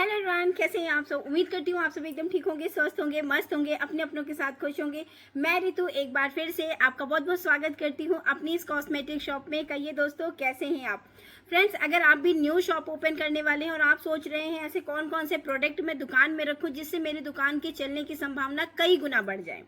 Hello everyone, कैसे हैं आप सब। उम्मीद करती हूँ आप सब एकदम ठीक होंगे, स्वस्थ होंगे, मस्त होंगे, अपने अपनों के साथ खुश होंगे। मैं रितु एक बार फिर से आपका बहुत बहुत स्वागत करती हूँ अपनी इस कॉस्मेटिक शॉप में। कहिए दोस्तों, कैसे हैं आप। फ्रेंड्स, अगर आप भी न्यू शॉप ओपन करने वाले हैं और आप सोच रहे हैं ऐसे कौन कौन से प्रोडक्ट मैं दुकान में रखूं जिससे मेरी दुकान के चलने की संभावना कई गुना बढ़ जाए,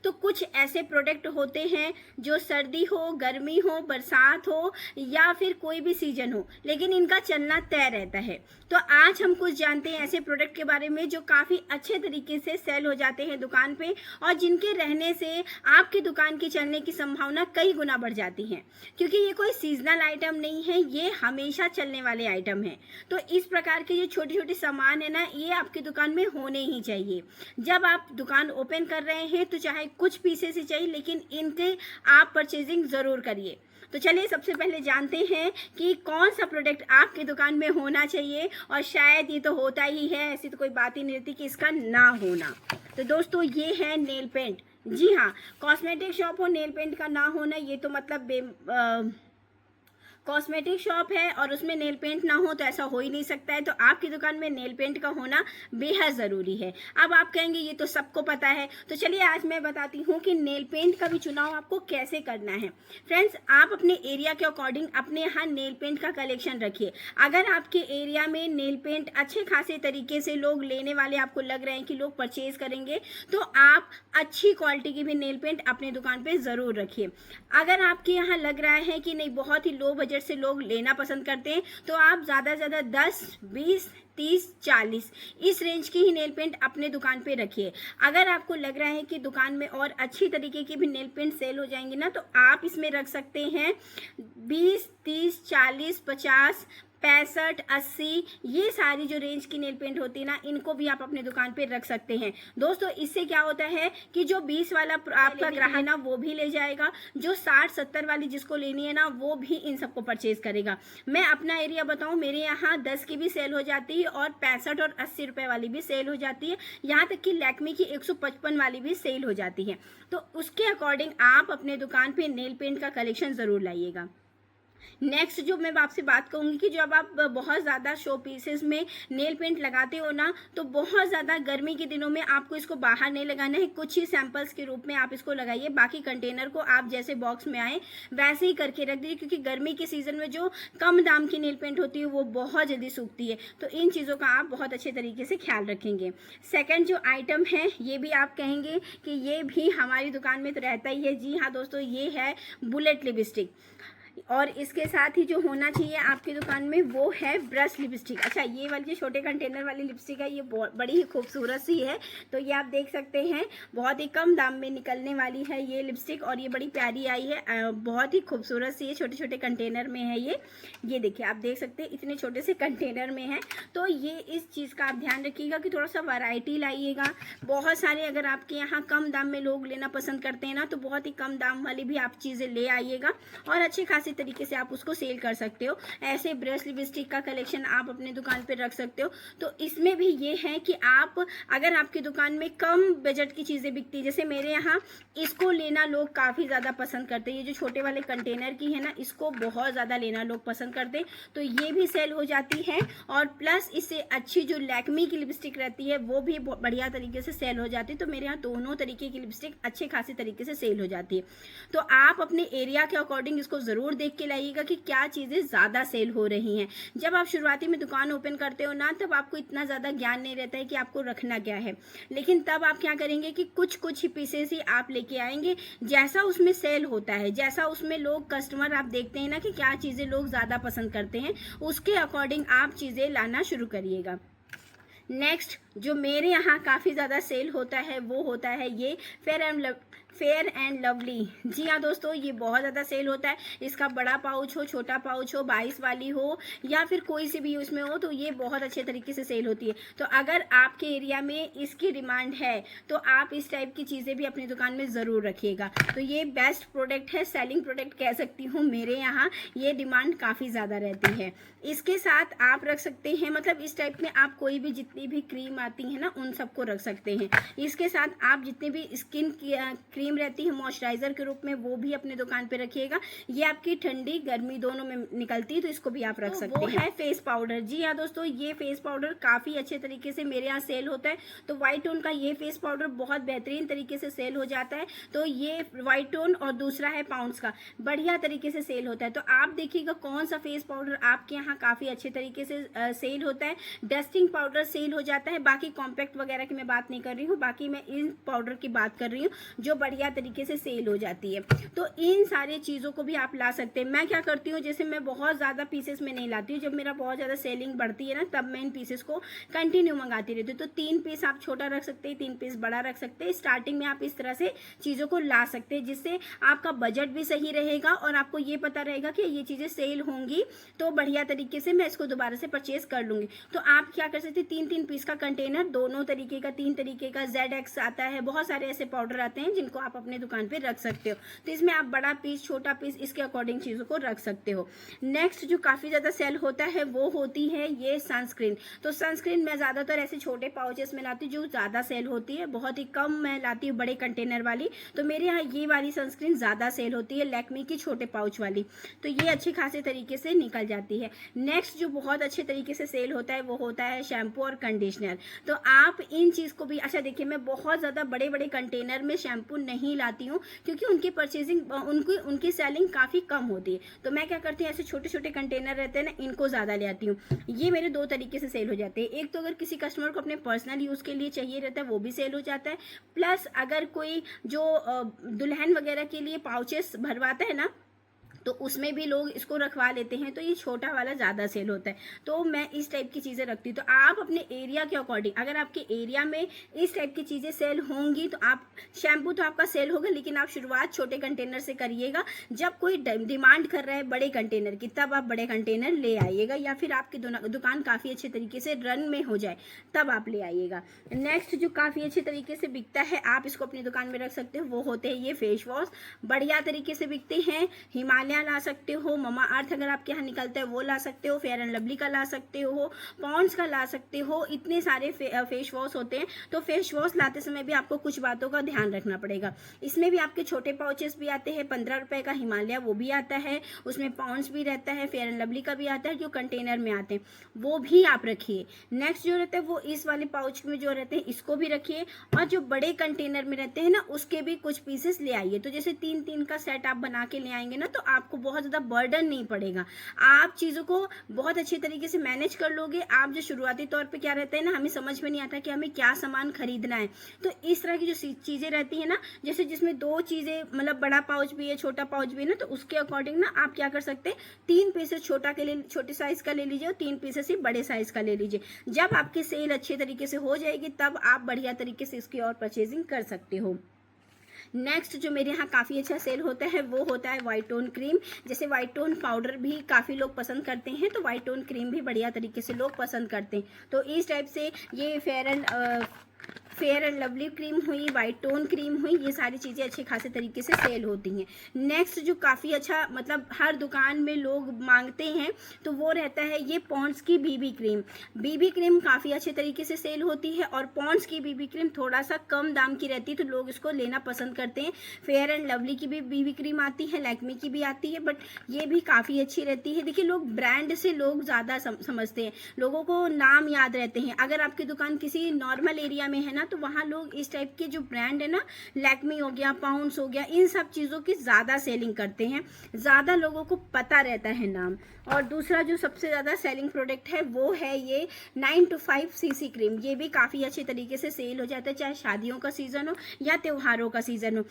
तो कुछ ऐसे प्रोडक्ट होते हैं जो सर्दी हो, गर्मी हो, बरसात हो या फिर कोई भी सीजन हो, लेकिन इनका चलना तय रहता है। तो आज हम कुछ जानते हैं ऐसे प्रोडक्ट के बारे में जो काफ़ी अच्छे तरीके से सेल हो जाते हैं दुकान पे और जिनके रहने से आपकी दुकान के चलने की संभावना कई गुना बढ़ जाती है, क्योंकि ये कोई सीजनल आइटम नहीं है, ये हमेशा चलने वाले आइटम है। तो इस प्रकार के जो छोटे छोटे सामान है ना, ये आपकी दुकान में होने ही चाहिए। जब आप दुकान ओपन कर रहे हैं तो चाहे कुछ पीसेस ही चाहिए, लेकिन इनके आप परचेजिंग ज़रूर करिए। तो चलिए सबसे पहले जानते हैं कि कौन सा प्रोडक्ट आपकी दुकान में होना चाहिए, और शायद ये तो होता ही है, ऐसी तो कोई बात ही नहीं रहती कि इसका ना होना। तो दोस्तों, ये है नेल पेंट। जी हाँ, कॉस्मेटिक शॉप हो, नेल पेंट का ना होना ये तो मतलब कॉस्मेटिक शॉप है और उसमें नेल पेंट ना हो तो ऐसा हो ही नहीं सकता है। तो आपकी दुकान में नेल पेंट का होना बेहद ज़रूरी है। अब आप कहेंगे ये तो सबको पता है, तो चलिए आज मैं बताती हूँ कि नेल पेंट का भी चुनाव आपको कैसे करना है। फ्रेंड्स, आप अपने एरिया के अकॉर्डिंग अपने यहाँ नेल पेंट का कलेक्शन रखिए। अगर आपके एरिया में नेल पेंट अच्छे खासे तरीके से लोग लेने वाले आपको लग रहे हैं कि लोग परचेज करेंगे, तो आप अच्छी क्वालिटी की भी नेल पेंट अपने दुकान पर ज़रूर रखिए। अगर आपके यहाँ लग रहा है कि नहीं, बहुत ही लो बजट से लोग लेना पसंद करते हैं, तो आप ज़्यादा से ज़्यादा 10, 20, 30, 40 इस रेंज की ही नेल पेंट अपने दुकान पे रखिए। अगर आपको लग रहा है कि दुकान में और अच्छी तरीके की भी नेल पेंट सेल हो जाएंगी ना, तो आप इसमें रख सकते हैं 20, 30, 40, 50, 65, 80, ये सारी जो रेंज की नेल पेंट होती है ना, इनको भी आप अपने दुकान पे रख सकते हैं। दोस्तों, इससे क्या होता है कि जो 20 वाला आपका ग्राहक है ना, वो भी ले जाएगा, जो 60, 70 वाली जिसको लेनी है ना, वो भी इन सबको परचेज करेगा। मैं अपना एरिया बताऊं, मेरे यहाँ 10 की भी सेल हो जाती है और 65 और 80 रुपए वाली भी सेल हो जाती है, यहाँ तक कि लैक्मे की 155 वाली भी सेल हो जाती है। तो उसके अकॉर्डिंग आप अपने दुकान पे नेल पेंट का कलेक्शन ज़रूर लाइएगा। नेक्स्ट जो मैं आपसे बात कहूँगी कि जब आप बहुत ज़्यादा शो पीसेस में नेल पेंट लगाते हो ना, तो बहुत ज़्यादा गर्मी के दिनों में आपको इसको बाहर नहीं लगाना है, कुछ ही सैंपल्स के रूप में आप इसको लगाइए। बाकी कंटेनर को आप जैसे बॉक्स में आए वैसे ही करके रख दीजिए, क्योंकि गर्मी के सीज़न में जो कम दाम की नेल पेंट होती है वो बहुत जल्दी सूखती है। तो इन चीज़ों का आप बहुत अच्छे तरीके से ख्याल रखेंगे। सेकेंड जो आइटम है, ये भी आप कहेंगे कि ये भी हमारी दुकान में तो रहता ही है। जी हाँ दोस्तों, ये है बुलेट लिपस्टिक, और इसके साथ ही जो होना चाहिए आपकी दुकान में वो है ब्रश लिपस्टिक। अच्छा, ये वाली जो छोटे कंटेनर वाली लिपस्टिक है, ये बड़ी ही खूबसूरत सी है। तो ये आप देख सकते हैं, बहुत ही कम दाम में निकलने वाली है ये लिपस्टिक, और ये बड़ी प्यारी आई है, बहुत ही खूबसूरत सी है। छोटे छोटे कंटेनर में है ये देखिए, आप देख सकते हैं इतने छोटे से कंटेनर में है। तो ये इस चीज़ का आप ध्यान रखिएगा कि थोड़ा सा वैरायटी लाइएगा। बहुत सारे अगर आपके यहाँ कम दाम में लोग लेना पसंद करते हैं ना, तो बहुत ही कम दाम वाली भी आप चीज़ें ले आइएगा और अच्छे खासे तरीके से आप उसको सेल कर सकते हो। ऐसे ब्रश लिपस्टिक का कलेक्शन आप अपने दुकान पे रख सकते हो। तो इसमें भी ये है कि आप, अगर आपकी दुकान में कम बजट की चीज़ें बिकती है, जैसे मेरे यहाँ इसको लेना लोग काफ़ी ज़्यादा पसंद करते हैं, ये जो छोटे वाले कंटेनर की है ना, इसको बहुत ज़्यादा लेना लोग पसंद करते हैं, तो ये भी सेल हो जाती है। और प्लस इससे अच्छी जो लैक्मे की लिपस्टिक रहती है वो भी बढ़िया तरीके से सेल हो जाती है। तो मेरे यहाँ दोनों तरीके की लिपस्टिक अच्छे खासे तरीके से सेल हो जाती है। तो आप अपने एरिया के अकॉर्डिंग इसको ज़रूर देख के लाइएगा कि क्या चीज़ें ज़्यादा सेल हो रही हैं। जब आप शुरुआती में दुकान ओपन करते हो ना, तब आपको इतना ज़्यादा ज्ञान नहीं रहता है कि आपको रखना क्या है, लेकिन तब आप क्या करेंगे कि कुछ कुछ ही पीसेस ही आप लेके आएंगे, जैसा उसमें सेल होता है, जैसा उसमें लोग कस्टमर आप देखते हैं ना कि क्या चीज़ें लोग ज़्यादा पसंद करते हैं, उसके अकॉर्डिंग आप चीज़ें लाना शुरू करिएगा। नेक्स्ट जो मेरे यहाँ काफ़ी ज़्यादा सेल होता है वो होता है ये फेयर एंड लवली। जी हाँ दोस्तों, ये बहुत ज़्यादा सेल होता है। इसका बड़ा पाउच हो, छोटा पाउच हो, 22 वाली हो या फिर कोई सी भी उसमें हो, तो ये बहुत अच्छे तरीके से सेल होती है। तो अगर आपके एरिया में इसकी डिमांड है तो आप इस टाइप की चीज़ें भी अपनी दुकान में ज़रूर रखिएगा। तो ये बेस्ट प्रोडक्ट है, सेलिंग प्रोडक्ट कह सकती हूँ, मेरे यहाँ ये डिमांड काफ़ी ज़्यादा रहती है। इसके साथ आप रख सकते हैं, मतलब इस टाइप में आप कोई भी जितनी भी क्रीम आती है ना, उन सबको रख सकते हैं। इसके साथ आप जितने भी स्किन क्रीम रहती है मॉइस्चराइजर के रूप में, वो भी अपने दुकान पे रखिएगा। ये आपकी ठंडी गर्मी दोनों में निकलती है, तो इसको भी आप रख सकते हैं। वो है फेस पाउडर। जी हाँ दोस्तों, ये फेस पाउडर काफ़ी अच्छे तरीके से मेरे यहाँ सेल होता है। तो वाइट टोन का ये फेस पाउडर बहुत बेहतरीन तरीके से सेल हो जाता है। तो ये वाइट टोन और दूसरा है पाउंड्स का, बढ़िया तरीके से सेल होता है। तो आप देखिएगा कौन सा फेस पाउडर आपके यहाँ काफ़ी अच्छे तरीके से सेल होता है। डस्टिंग पाउडर सेल हो जाता है, बाकी कॉम्पैक्ट वगैरह की मैं बात नहीं कर रही हूँ, बाकी मैं इन पाउडर की बात कर रही हूँ जो बढ़िया तरीके से सेल हो जाती है। तो इन सारी चीज़ों को भी आप ला सकते हैं। मैं क्या करती हूँ, जैसे मैं बहुत ज़्यादा पीसेस में नहीं लाती हूँ, जब मेरा बहुत ज़्यादा सेलिंग बढ़ती है ना, तब मैं इन पीसेस को कंटिन्यू मंगाती रहती हूँ। तो 3 पीस आप छोटा रख सकते हैं, 3 पीस बड़ा रख सकते हैं। स्टार्टिंग में आप इस तरह से चीज़ों को ला सकते हैं, जिससे आपका बजट भी सही रहेगा और आपको ये पता रहेगा कि ये चीज़ें सेल होंगी तो बढ़िया तरीके से मैं इसको दोबारा से परचेज कर लूँगी। तो आप क्या कर सकते हैं, 3-3 पीस का कंटेनर, दोनों तरीके का, 3 तरीके का ZX आता है, बहुत सारे ऐसे पाउडर आते हैं जिनको आप अपने दुकान पे रख सकते हो। तो इसमें आप बड़ा पीस, छोटा पीस, इसके अकॉर्डिंग चीज़ों को रख सकते हो। नेक्स्ट जो काफ़ी ज़्यादा सेल होता है वो होती है ये सनस्क्रीन। तो सनस्क्रीन मैं ज़्यादातर ऐसे छोटे पाउचेस में लाती हूँ जो ज़्यादा सेल होती है, बहुत ही कम मैं लाती हूँ बड़े कंटेनर वाली। तो मेरे यहाँ ये वाली सनस्क्रीन ज़्यादा सेल होती है, लैक्मे की छोटे पाउच वाली। तो ये अच्छे खासे तरीके से निकल जाती है। नेक्स्ट जो बहुत अच्छे तरीके से सेल होता है वो होता है शैम्पू और कंडीशनर। तो आप इन चीज़ को भी, अच्छा देखिए, मैं बहुत ज़्यादा बड़े बड़े कंटेनर में शैम्पू नहीं लाती हूँ क्योंकि उनकी परचेजिंग, उनकी सेलिंग काफ़ी कम होती है। तो मैं क्या करती हूँ, ऐसे छोटे छोटे कंटेनर रहते हैं ना, इनको ज़्यादा ले आती हूँ। ये मेरे 2 तरीके से सेल हो जाते हैं। एक तो अगर किसी कस्टमर को अपने पर्सनल यूज़ के लिए चाहिए रहता है, वो भी सेल हो जाता है। प्लस अगर कोई जो दुल्हन वगैरह के लिए पाउचेस भरवाता है ना, तो उसमें भी लोग इसको रखवा लेते हैं। तो ये छोटा वाला ज़्यादा सेल होता है। तो मैं इस टाइप की चीज़ें रखती हूँ। तो आप अपने एरिया के अकॉर्डिंग, अगर आपके एरिया में इस टाइप की चीज़ें सेल होंगी तो आप, शैम्पू तो आपका सेल होगा, लेकिन आप शुरुआत छोटे कंटेनर से करिएगा। जब कोई डिमांड कर रहा है बड़े कंटेनर की, तब आप बड़े कंटेनर ले आइएगा, या फिर आपकी दुकान काफ़ी अच्छे तरीके से रन में हो जाए तब आप ले आइएगा। नेक्स्ट जो काफ़ी अच्छे तरीके से बिकता है, आप इसको अपनी दुकान में रख सकते हो, वो होते हैं ये फेस वॉश। बढ़िया तरीके से बिकते हैं। हिमालय ला सकते हो, ममा अर्थ अगर आपके यहाँ निकलता है वो ला सकते हो, फेयर एंड लवली का ला सकते हो, पॉन्ड्स का ला सकते हो। इतने सारे फेस वॉश होते हैं। तो फेस वॉश लाते समय भी आपको कुछ बातों का ध्यान रखना पड़ेगा। इसमें भी आपके छोटे पाउचेस भी आते हैं, 15 रुपए का हिमालय वो भी आता है, उसमें पॉन्ड्स भी रहता है, फेयर एंड लवली का भी आता है, जो कंटेनर में आते हैं वो भी आप रखिए। नेक्स्ट जो रहता है वो इस वाले पाउच में जो रहते हैं इसको भी रखिए, और जो बड़े कंटेनर में रहते हैं ना, उसके भी कुछ पीसेस ले आइए। तो जैसे 3-3 का सेट आप बना के ले आएंगे ना, तो आपको बहुत ज़्यादा बर्डन नहीं पड़ेगा। आप चीज़ों को बहुत अच्छे तरीके से मैनेज कर लोगे। आप जो शुरुआती तौर पे क्या रहता है ना, हमें समझ में नहीं आता कि हमें क्या सामान खरीदना है। तो इस तरह की जो चीज़ें रहती है ना, जैसे जिसमें 2 चीज़ें, मतलब बड़ा पाउच भी है, छोटा पाउच भी है ना, तो उसके अकॉर्डिंग ना आप क्या कर सकते हैं, 3 पीसेस छोटे साइज़ का ले लीजिए और 3 पीसेस ही बड़े साइज़ का ले लीजिए। जब आपकी सेल अच्छे तरीके से हो जाएगी तब आप बढ़िया तरीके से इसकी और परचेजिंग कर सकते हो। नेक्स्ट जो मेरे यहाँ काफ़ी अच्छा सेल होता है वो होता है वाइट टोन क्रीम। जैसे वाइट टोन पाउडर भी काफ़ी लोग पसंद करते हैं, तो वाइट टोन क्रीम भी बढ़िया तरीके से लोग पसंद करते हैं। तो इस टाइप से ये फेयर एंड लवली क्रीम हुई, वाइट टोन क्रीम हुई, ये सारी चीज़ें अच्छे खासे तरीके से सेल होती हैं। नेक्स्ट जो काफ़ी अच्छा, मतलब हर दुकान में लोग मांगते हैं, तो वो रहता है ये पॉन्ड्स की बीबी क्रीम। बीबी क्रीम काफ़ी अच्छे तरीके से सेल होती है, और पॉन्ड्स की बीबी क्रीम थोड़ा सा कम दाम की रहती है, तो लोग इसको लेना पसंद करते हैं। फेयर एंड लवली की भी बीबी क्रीम आती है, लैक्मे की भी आती है, बट ये भी काफ़ी अच्छी रहती है। देखिए, लोग ब्रांड से लोग ज़्यादा समझते हैं, लोगों को नाम याद रहते हैं। अगर आपकी दुकान किसी नॉर्मल एरिया में है ना, तो वहाँ लोग इस टाइप के जो ब्रांड है ना, लैक्मे हो गया, पाउंड्स हो गया, इन सब चीज़ों की ज़्यादा सेलिंग करते हैं, ज़्यादा लोगों को पता रहता है नाम। और दूसरा जो सबसे ज़्यादा सेलिंग प्रोडक्ट है वो है ये 9 to 5 सीसी क्रीम। ये भी काफ़ी अच्छे तरीके से सेल हो जाता है, चाहे शादियों का सीज़न हो या त्योहारों का सीज़न हो।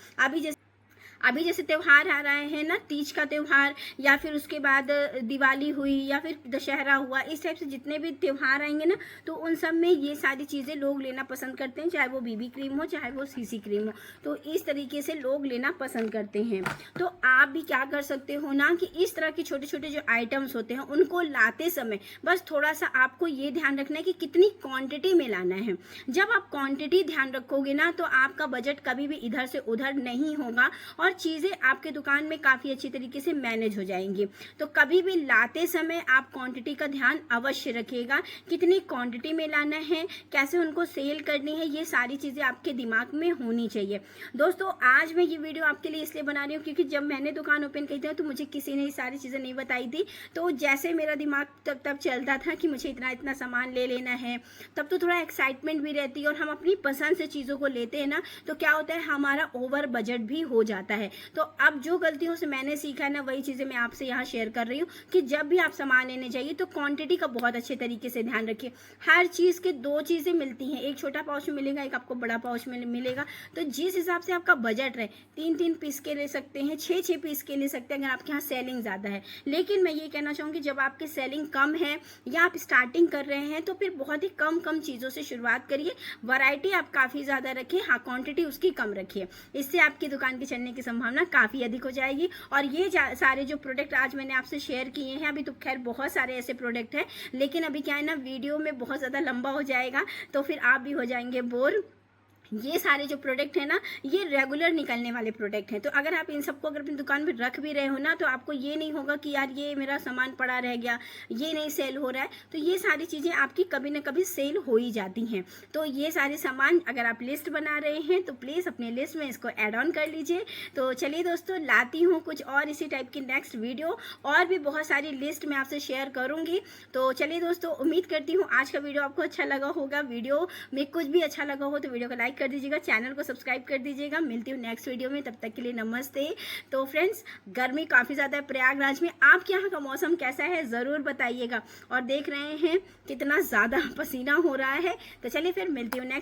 अभी जैसे त्यौहार आ रहे हैं ना, तीज का त्यौहार, या फिर उसके बाद दिवाली हुई, या फिर दशहरा हुआ, इस टाइप से जितने भी त्यौहार आएंगे ना, तो उन सब में ये सारी चीज़ें लोग लेना पसंद करते हैं, चाहे वो बीबी क्रीम हो, चाहे वो सीसी क्रीम हो। तो इस तरीके से लोग लेना पसंद करते हैं। तो आप भी क्या कर सकते हो ना, कि इस तरह के छोटे छोटे जो आइटम्स होते हैं उनको लाते समय बस थोड़ा सा आपको ये ध्यान रखना है कि कितनी क्वान्टिटी में लाना है। जब आप क्वान्टिटी ध्यान रखोगे ना, तो आपका बजट कभी भी इधर से उधर नहीं होगा, और और चीज़ें आपके दुकान में काफ़ी अच्छी तरीके से मैनेज हो जाएंगी। तो कभी भी लाते समय आप क्वांटिटी का ध्यान अवश्य रखिएगा, कितनी क्वांटिटी में लाना है, कैसे उनको सेल करनी है, ये सारी चीज़ें आपके दिमाग में होनी चाहिए। दोस्तों आज मैं ये वीडियो आपके लिए इसलिए बना रही हूँ क्योंकि जब मैंने दुकान ओपन की थी तो मुझे किसी ने ये सारी चीज़ें नहीं बताई थी। तो जैसे मेरा दिमाग तब चलता था कि मुझे इतना इतना सामान ले लेना है, तब तो थोड़ा एक्साइटमेंट भी रहती है और हम अपनी पसंद से चीज़ों को लेते हैं ना, तो क्या होता है हमारा ओवर बजट भी हो जाता है। तो अब जो गलतियों से मैंने सीखा है ना, वही चीज़ें मैं आपसे यहाँ शेयर कर रही हूँ कि जब भी आप सामान लेने जाइए तो क्वांटिटी का बहुत अच्छे तरीके से ध्यान रखिए। हर चीज़ के दो चीज़ें मिलती हैं, एक छोटा पाउच में मिलेगा, एक आपको बड़ा पाउच में मिलेगा। तो जिस हिसाब से आपका बजट रहे, 3-3 पीस के ले सकते हैं, 6-6 पीस के ले सकते हैं अगर आपके यहाँ सेलिंग ज़्यादा है। लेकिन मैं ये कहना चाहूँगी जब आपकी सेलिंग कम है या आप स्टार्टिंग कर रहे हैं तो फिर बहुत ही कम चीज़ों से शुरुआत करिए। वैरायटी आप काफ़ी ज़्यादा रखिए, हाँ क्वांटिटी उसकी कम रखिए, इससे आपकी दुकान के चलने की संभावना काफ़ी अधिक हो जाएगी। और ये सारे जो प्रोडक्ट आज मैंने आपसे शेयर किए हैं, अभी तो खैर बहुत सारे ऐसे प्रोडक्ट हैं, लेकिन अभी क्या है ना, वीडियो में बहुत ज़्यादा लंबा हो जाएगा तो फिर आप भी हो जाएंगे बोर। ये सारे जो प्रोडक्ट है ना, ये रेगुलर निकलने वाले प्रोडक्ट हैं। तो अगर आप इन सबको अगर अपनी दुकान में रख भी रहे हो ना, तो आपको ये नहीं होगा कि यार ये मेरा सामान पड़ा रह गया, ये नहीं सेल हो रहा है। तो ये सारी चीज़ें आपकी कभी ना कभी सेल हो ही जाती हैं। तो ये सारे सामान अगर आप लिस्ट बना रहे हैं तो प्लीज़ अपने लिस्ट में इसको ऐड ऑन कर लीजिए। तो चलिए दोस्तों, लाती हूँ कुछ और इसी टाइप की नेक्स्ट वीडियो, और भी बहुत सारी लिस्ट मैं आपसे शेयर करूँगी। तो चलिए दोस्तों, उम्मीद करती हूँ आज का वीडियो आपको अच्छा लगा होगा। वीडियो में कुछ भी अच्छा लगा हो तो वीडियो को लाइक कर दीजिएगा, चैनल को सब्सक्राइब कर दीजिएगा। मिलती हूँ नेक्स्ट वीडियो में, तब तक के लिए नमस्ते। तो फ्रेंड्स, गर्मी काफ़ी ज़्यादा है प्रयागराज में, आपके यहाँ का मौसम कैसा है ज़रूर बताइएगा। और देख रहे हैं कितना ज़्यादा पसीना हो रहा है। तो चलिए फिर मिलती हूँ नेक्स्ट